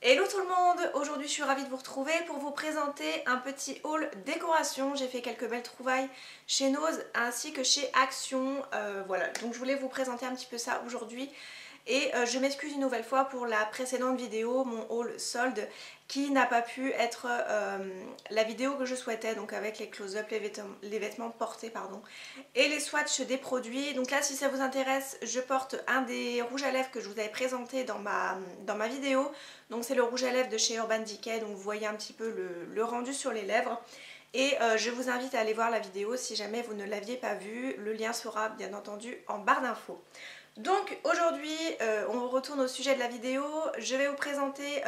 Hello tout le monde, aujourd'hui je suis ravie de vous retrouver pour vous présenter un petit haul décoration. J'ai fait quelques belles trouvailles chez Nose ainsi que chez Action, voilà, donc je voulais vous présenter un petit peu ça aujourd'hui. Et je m'excuse une nouvelle fois pour la précédente vidéo, mon haul solde, qui n'a pas pu être la vidéo que je souhaitais, donc avec les close-up, les vêtements portés, pardon, et les swatchs des produits. Donc là, si ça vous intéresse, je porte un des rouges à lèvres que je vous avais présenté dans ma vidéo. Donc c'est le rouge à lèvres de chez Urban Decay, donc vous voyez un petit peu le rendu sur les lèvres. Et je vous invite à aller voir la vidéo si jamais vous ne l'aviez pas vue. Le lien sera bien entendu en barre d'infos. Donc aujourd'hui on retourne au sujet de la vidéo, je vais vous présenter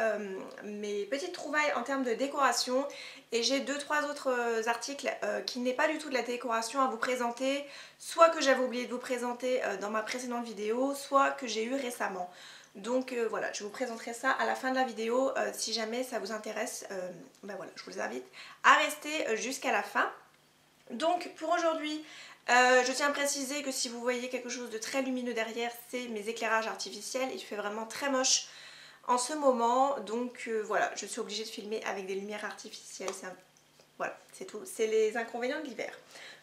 mes petites trouvailles en termes de décoration et j'ai 2-3 autres articles qui n'est pas du tout de la décoration à vous présenter, soit que j'avais oublié de vous présenter dans ma précédente vidéo, soit que j'ai eu récemment. Donc voilà, je vous présenterai ça à la fin de la vidéo, si jamais ça vous intéresse, ben voilà, je vous invite à rester jusqu'à la fin. Donc pour aujourd'hui, je tiens à préciser que si vous voyez quelque chose de très lumineux derrière, c'est mes éclairages artificiels. Il fait vraiment très moche en ce moment, donc voilà, je suis obligée de filmer avec des lumières artificielles. Voilà, c'est tout, c'est les inconvénients de l'hiver.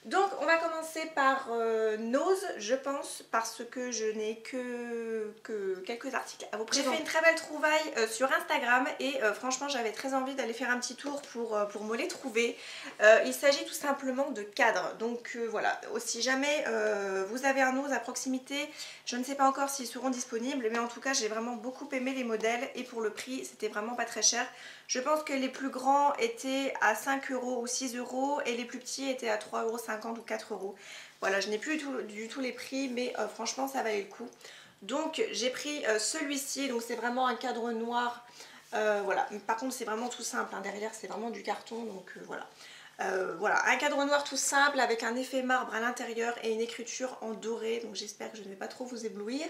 Donc on va commencer par Nose, je pense, parce que je n'ai que quelques articles à vous présenter. J'ai fait une très belle trouvaille sur Instagram et franchement j'avais très envie d'aller faire un petit tour pour me les trouver. Il s'agit tout simplement de cadres, donc voilà, si jamais vous avez un Nose à proximité, je ne sais pas encore s'ils seront disponibles, mais en tout cas j'ai vraiment beaucoup aimé les modèles et pour le prix c'était vraiment pas très cher. Je pense que les plus grands étaient à 5 € ou 6 € et les plus petits étaient à 3,50 € ou 4 €. Voilà, je n'ai plus du tout les prix, mais franchement ça valait le coup. Donc j'ai pris celui-ci, donc c'est vraiment un cadre noir. Voilà, par contre c'est vraiment tout simple, hein. Derrière c'est vraiment du carton, donc voilà. Voilà, un cadre noir tout simple avec un effet marbre à l'intérieur et une écriture en doré, donc j'espère que je ne vais pas trop vous éblouir.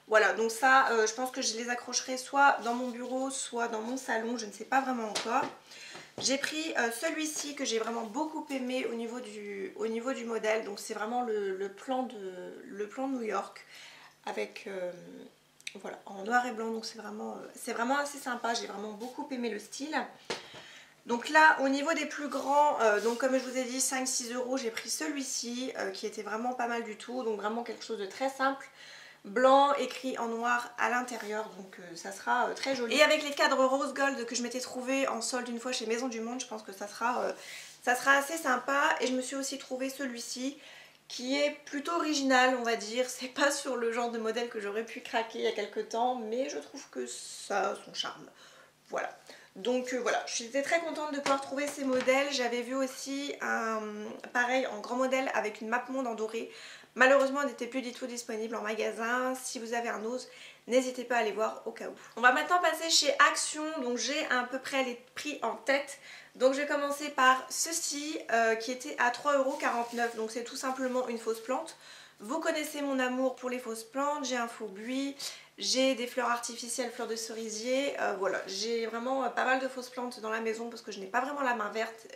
Voilà, donc ça, je pense que je les accrocherai soit dans mon bureau, soit dans mon salon, je ne sais pas vraiment encore. J'ai pris celui-ci que j'ai vraiment beaucoup aimé au niveau du modèle, donc c'est vraiment le plan de New York avec voilà, en noir et blanc, donc c'est vraiment assez sympa, j'ai vraiment beaucoup aimé le style. Donc là, au niveau des plus grands, donc comme je vous ai dit, 5-6 €, j'ai pris celui-ci qui était vraiment pas mal du tout, donc vraiment quelque chose de très simple. Blanc écrit en noir à l'intérieur, donc ça sera très joli. Et avec les cadres rose gold que je m'étais trouvé en solde une fois chez Maison du Monde, je pense que ça sera assez sympa. Et je me suis aussi trouvé celui-ci qui est plutôt original, on va dire. C'est pas sur le genre de modèle que j'aurais pu craquer il y a quelques temps, mais je trouve que ça a son charme. Voilà. Donc voilà, j'étais très contente de pouvoir trouver ces modèles. J'avais vu aussi un pareil en grand modèle avec une map monde en doré. Malheureusement, elle n'était plus du tout disponible en magasin. Si vous avez un Nose, n'hésitez pas à aller voir au cas où. On va maintenant passer chez Action. Donc j'ai à peu près les prix en tête. Donc je vais commencer par ceci qui était à 3,49 €. Donc c'est tout simplement une fausse plante. Vous connaissez mon amour pour les fausses plantes. J'ai un faux buis. J'ai des fleurs artificielles, fleurs de cerisier, voilà, j'ai vraiment pas mal de fausses plantes dans la maison parce que je n'ai pas vraiment la main verte.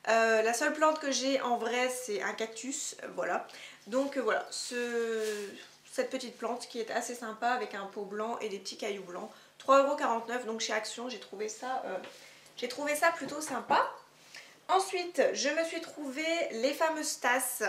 La seule plante que j'ai en vrai c'est un cactus, voilà. Donc voilà, cette petite plante qui est assez sympa avec un pot blanc et des petits cailloux blancs. 3,49 €, donc chez Action, j'ai trouvé ça plutôt sympa. Ensuite, je me suis trouvé les fameuses tasses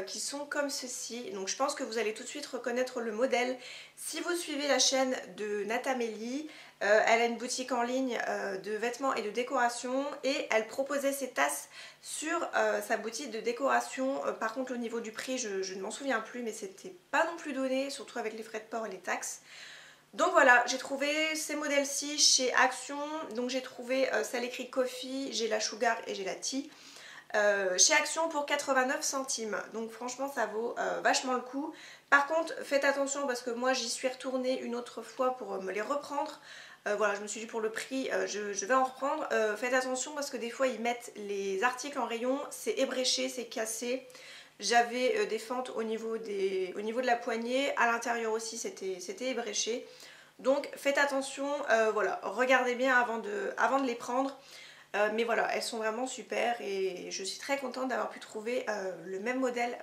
qui sont comme ceci. Donc je pense que vous allez tout de suite reconnaître le modèle si vous suivez la chaîne de Natamélie. Elle a une boutique en ligne de vêtements et de décoration et elle proposait ces tasses sur sa boutique de décoration. Par contre, au niveau du prix, je ne m'en souviens plus, mais c'était pas non plus donné, surtout avec les frais de port et les taxes. Donc voilà, j'ai trouvé ces modèles-ci chez Action. Donc j'ai trouvé celle écrit Coffee, j'ai la Sugar et j'ai la Tea. Chez Action pour 89 centimes. Donc franchement ça vaut vachement le coup. Par contre faites attention parce que moi j'y suis retournée une autre fois pour me les reprendre. Voilà, je me suis dit pour le prix je vais en reprendre. Faites attention parce que des fois ils mettent les articles en rayon, c'est ébréché, c'est cassé. J'avais des fentes au niveau de la poignée, à l'intérieur aussi c'était ébréché. Donc faites attention, voilà, regardez bien avant de les prendre. Mais voilà, elles sont vraiment super et je suis très contente d'avoir pu trouver le même modèle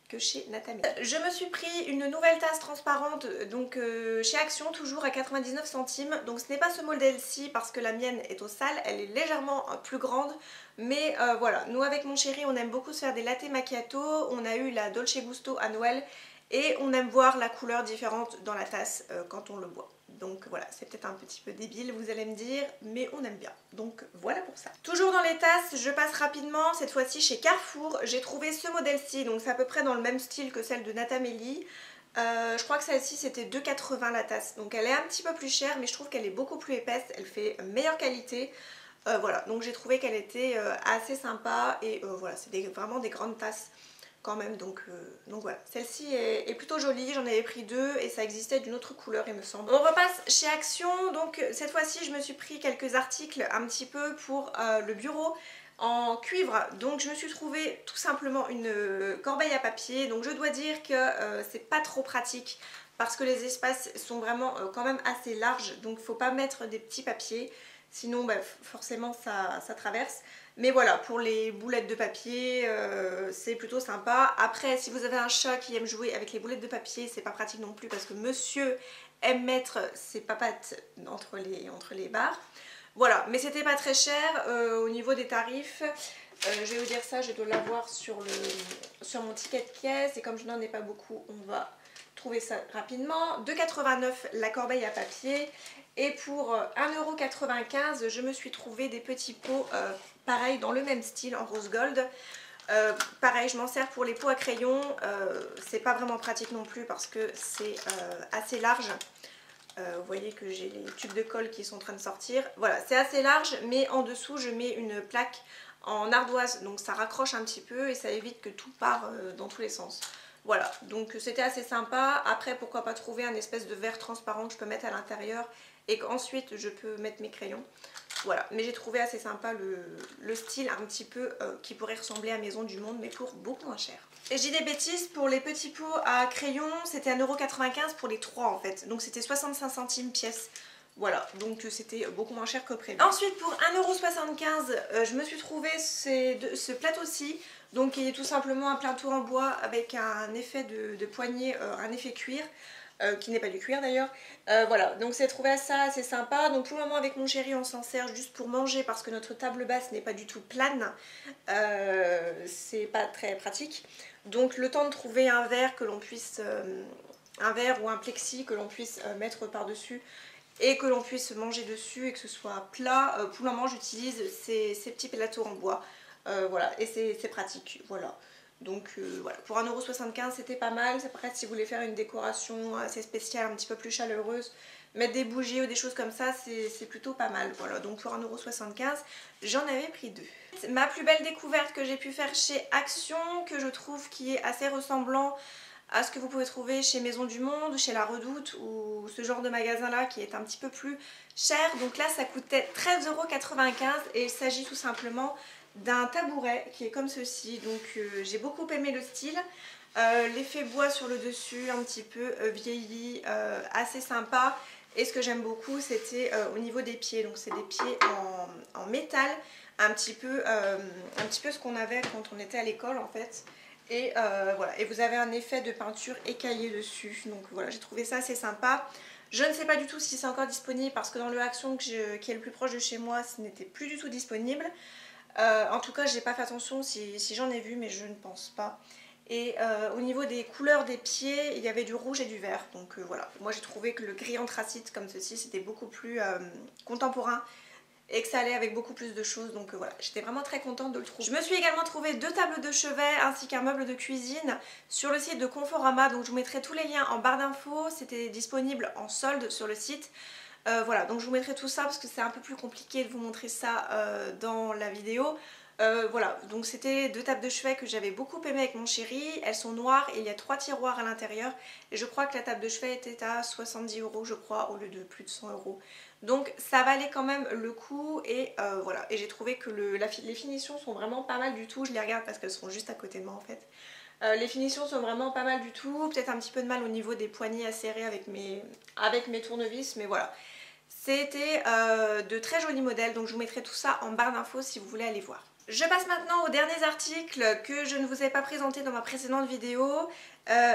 que chez Natami. Je me suis pris une nouvelle tasse transparente donc chez Action, toujours à 99 centimes. Donc ce n'est pas ce modèle-ci parce que la mienne est au sale, elle est légèrement plus grande. Mais voilà, nous avec mon chéri on aime beaucoup se faire des latte macchiato. On a eu la Dolce Gusto à Noël et on aime voir la couleur différente dans la tasse quand on le boit. Donc voilà, c'est peut-être un petit peu débile, vous allez me dire, mais on aime bien. Donc voilà pour ça. Toujours dans les tasses, je passe rapidement, cette fois-ci chez Carrefour. J'ai trouvé ce modèle-ci, donc c'est à peu près dans le même style que celle de Natamélie. Je crois que celle-ci c'était 2,80 la tasse. Donc elle est un petit peu plus chère, mais je trouve qu'elle est beaucoup plus épaisse, elle fait meilleure qualité. Voilà, donc j'ai trouvé qu'elle était assez sympa et voilà, c'est vraiment des grandes tasses quand même, donc voilà, celle-ci est plutôt jolie, j'en avais pris deux et ça existait d'une autre couleur il me semble. On repasse chez Action, donc cette fois-ci je me suis pris quelques articles un petit peu pour le bureau en cuivre, donc je me suis trouvé tout simplement une corbeille à papier, donc je dois dire que c'est pas trop pratique parce que les espaces sont vraiment quand même assez larges, donc il ne faut pas mettre des petits papiers. Sinon bah, forcément ça traverse. Mais voilà, pour les boulettes de papier, c'est plutôt sympa. Après, si vous avez un chat qui aime jouer avec les boulettes de papier, c'est pas pratique non plus parce que monsieur aime mettre ses papates entre les barres. Voilà, mais c'était pas très cher au niveau des tarifs. Je vais vous dire ça, je dois l'avoir sur mon ticket de caisse et comme je n'en ai pas beaucoup, on va trouver ça rapidement. 2,89 la corbeille à papier. Et pour 1,95 €, je me suis trouvé des petits pots pareil dans le même style en rose gold. Pareil, je m'en sers pour les pots à crayon. C'est pas vraiment pratique non plus parce que c'est assez large. Vous voyez que j'ai les tubes de colle qui sont en train de sortir. Voilà, c'est assez large, mais en dessous je mets une plaque en ardoise, donc ça raccroche un petit peu et ça évite que tout part dans tous les sens. Voilà, donc c'était assez sympa. Après, pourquoi pas trouver un espèce de verre transparent que je peux mettre à l'intérieur et qu'ensuite je peux mettre mes crayons. Voilà, mais j'ai trouvé assez sympa le style un petit peu qui pourrait ressembler à Maison du Monde, mais pour beaucoup moins cher. Et j'ai des bêtises, pour les petits pots à crayon, c'était 1,95 € pour les 3 en fait. Donc c'était 65 centimes pièce. Voilà, donc c'était beaucoup moins cher que prévu. Ensuite, pour 1,75 €, je me suis trouvé ce plateau-ci. Donc il est tout simplement un plateau en bois avec un effet de poignée, un effet cuir. Qui n'est pas du cuir d'ailleurs. Voilà, donc c'est trouvé ça assez sympa. Donc pour le moment avec mon chéri on s'en sert juste pour manger parce que notre table basse n'est pas du tout plane. C'est pas très pratique. Donc le temps de trouver un verre que l'on puisse, un verre ou un plexi que l'on puisse mettre par-dessus et que l'on puisse manger dessus et que ce soit plat. Pour le moment j'utilise ces petits plateaux en bois. Voilà, et c'est pratique. Voilà. Donc voilà, pour 1,75 € c'était pas mal. Après si vous voulez faire une décoration assez spéciale, un petit peu plus chaleureuse, mettre des bougies ou des choses comme ça, c'est plutôt pas mal. Voilà, donc pour 1,75 € j'en avais pris deux. Ma plus belle découverte que j'ai pu faire chez Action, que je trouve qui est assez ressemblant à ce que vous pouvez trouver chez Maison du Monde, chez La Redoute ou ce genre de magasin là qui est un petit peu plus cher. Donc là ça coûtait 13,95 € et il s'agit tout simplement d'un tabouret qui est comme ceci. Donc j'ai beaucoup aimé le style, l'effet bois sur le dessus un petit peu vieilli, assez sympa. Et ce que j'aime beaucoup c'était au niveau des pieds, donc c'est des pieds en métal, un petit peu ce qu'on avait quand on était à l'école en fait. Et voilà, et vous avez un effet de peinture écaillé dessus, donc voilà, j'ai trouvé ça assez sympa. Je ne sais pas du tout si c'est encore disponible parce que dans le Action qui est le plus proche de chez moi, ce n'était plus du tout disponible. En tout cas, j'ai pas fait attention si j'en ai vu, mais je ne pense pas. Et au niveau des couleurs des pieds, il y avait du rouge et du vert. Donc voilà, moi j'ai trouvé que le gris anthracite comme ceci, c'était beaucoup plus contemporain et que ça allait avec beaucoup plus de choses. Donc voilà, j'étais vraiment très contente de le trouver. Je me suis également trouvé deux tables de chevet ainsi qu'un meuble de cuisine sur le site de Conforama. Donc je vous mettrai tous les liens en barre d'infos. C'était disponible en solde sur le site. Voilà, donc je vous mettrai tout ça parce que c'est un peu plus compliqué de vous montrer ça dans la vidéo. Voilà, donc c'était deux tables de chevet que j'avais beaucoup aimé avec mon chéri. Elles sont noires et il y a 3 tiroirs à l'intérieur. Et je crois que la table de chevet était à 70 € je crois, au lieu de plus de 100 €. Donc ça valait quand même le coup et voilà. Et j'ai trouvé que les finitions sont vraiment pas mal du tout. Je les regarde parce qu'elles sont juste à côté de moi en fait. Les finitions sont vraiment pas mal du tout. Peut-être un petit peu de mal au niveau des poignées à serrer avec mes tournevis, mais voilà. C'était de très jolis modèles, donc je vous mettrai tout ça en barre d'infos si vous voulez aller voir. Je passe maintenant aux derniers articles que je ne vous ai pas présentés dans ma précédente vidéo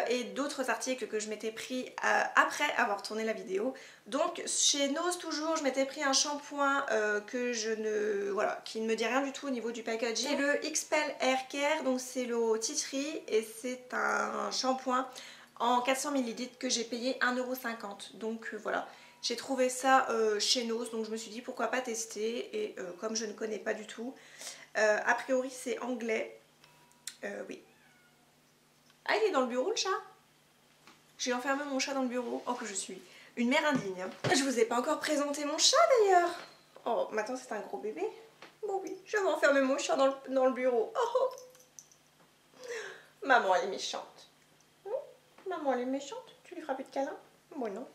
et d'autres articles que je m'étais pris après avoir tourné la vidéo. Donc chez Nose toujours, je m'étais pris un shampoing que je ne, voilà, qui ne me dit rien du tout au niveau du packaging. C'est le XPEL Hair Care, donc c'est le Tea Tree et c'est un shampoing en 400 ml que j'ai payé 1,50 €. Donc voilà. J'ai trouvé ça chez Nose, donc je me suis dit pourquoi pas tester et comme je ne connais pas du tout, a priori c'est anglais, oui. Ah, il est dans le bureau le chat? J'ai enfermé mon chat dans le bureau, oh que je suis une mère indigne. Je vous ai pas encore présenté mon chat d'ailleurs. Oh, maintenant c'est un gros bébé. Bon oui, je vais enfermer mon chat dans le bureau. Oh, oh. Maman elle est méchante. Maman elle est méchante, tu lui feras plus de câlins? Moi non.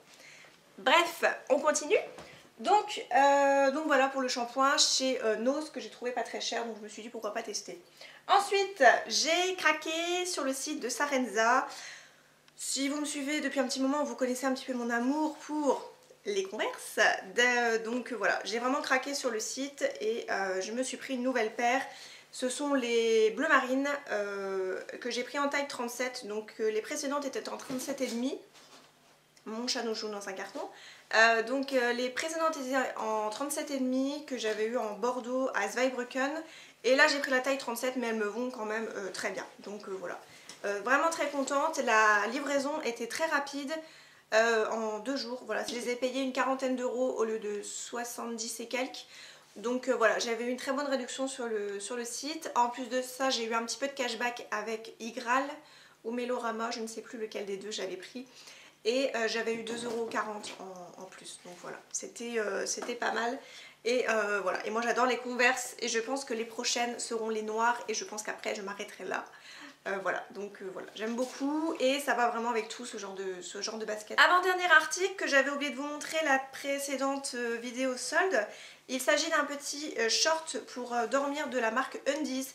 Bref, on continue. Donc voilà pour le shampoing chez Nose que j'ai trouvé pas très cher, donc je me suis dit pourquoi pas tester. Ensuite, j'ai craqué sur le site de Sarenza. Si vous me suivez depuis un petit moment, vous connaissez un petit peu mon amour pour les Converse. Donc voilà, j'ai vraiment craqué sur le site et je me suis pris une nouvelle paire. Ce sont les bleu marine que j'ai pris en taille 37, donc les précédentes étaient en 37,5. Mon chat nous joue dans un carton. Donc les précédentes étaient en 37,5 que j'avais eu en Bordeaux à Zweibrücken. Et là j'ai pris la taille 37 mais elles me vont quand même très bien. Donc voilà. Vraiment très contente. La livraison était très rapide en 2 jours. Voilà, je les ai payées une quarantaine d'euros au lieu de 70 et quelques. Donc voilà, j'avais eu une très bonne réduction sur le site. En plus de ça, j'ai eu un petit peu de cashback avec Igral ou Melorama, je ne sais plus lequel des deux j'avais pris. Et j'avais eu 2,40 € en plus, donc voilà, c'était pas mal. Et voilà, et moi j'adore les Converse et je pense que les prochaines seront les noires et je pense qu'après je m'arrêterai là. Voilà, donc voilà, j'aime beaucoup et ça va vraiment avec tout ce genre de basket. Avant-dernier article que j'avais oublié de vous montrer la précédente vidéo solde, il s'agit d'un petit short pour dormir de la marque Undies.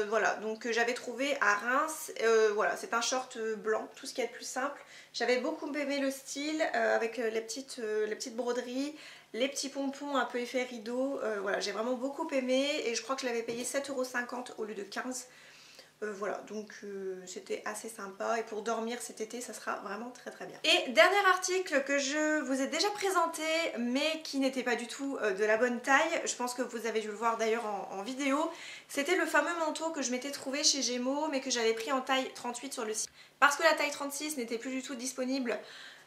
Voilà, donc j'avais trouvé à Reims, voilà, c'est un short blanc, tout ce qui est le plus simple. J'avais beaucoup aimé le style avec les petites broderies, les petits pompons un peu effet rideau, voilà, j'ai vraiment beaucoup aimé et je crois que je l'avais payé 7,50 € au lieu de 15 €. Voilà, donc c'était assez sympa et pour dormir cet été ça sera vraiment très très bien. Et dernier article que je vous ai déjà présenté mais qui n'était pas du tout de la bonne taille, je pense que vous avez dû le voir d'ailleurs en vidéo, c'était le fameux manteau que je m'étais trouvé chez Gémeaux mais que j'avais pris en taille 38 sur le site. Parce que la taille 36 n'était plus du tout disponible,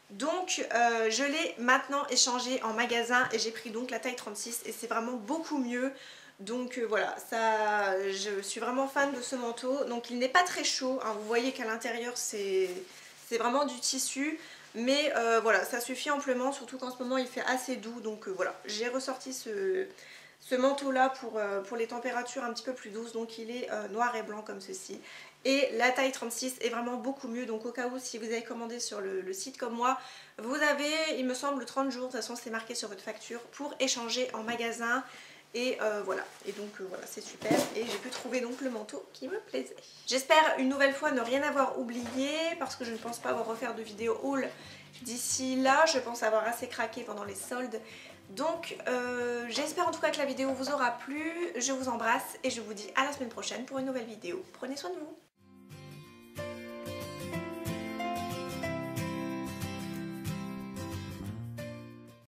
donc je l'ai maintenant échangé en magasin et j'ai pris donc la taille 36 et c'est vraiment beaucoup mieux. Donc voilà, ça, je suis vraiment fan de ce manteau. Donc il n'est pas très chaud, hein, vous voyez qu'à l'intérieur c'est vraiment du tissu. Mais voilà, ça suffit amplement, surtout qu'en ce moment il fait assez doux. Donc voilà, j'ai ressorti ce manteau là pour les températures un petit peu plus douces. Donc il est noir et blanc comme ceci. Et la taille 36 est vraiment beaucoup mieux, donc au cas où si vous avez commandé sur le site comme moi, vous avez, il me semble, 30 jours, de toute façon c'est marqué sur votre facture, pour échanger en magasin. Et voilà, et donc voilà, c'est super et j'ai pu trouver donc le manteau qui me plaisait. J'espère une nouvelle fois ne rien avoir oublié parce que je ne pense pas avoir refaire de vidéo haul d'ici là, je pense avoir assez craqué pendant les soldes. Donc j'espère en tout cas que la vidéo vous aura plu, je vous embrasse et je vous dis à la semaine prochaine pour une nouvelle vidéo. Prenez soin de vous.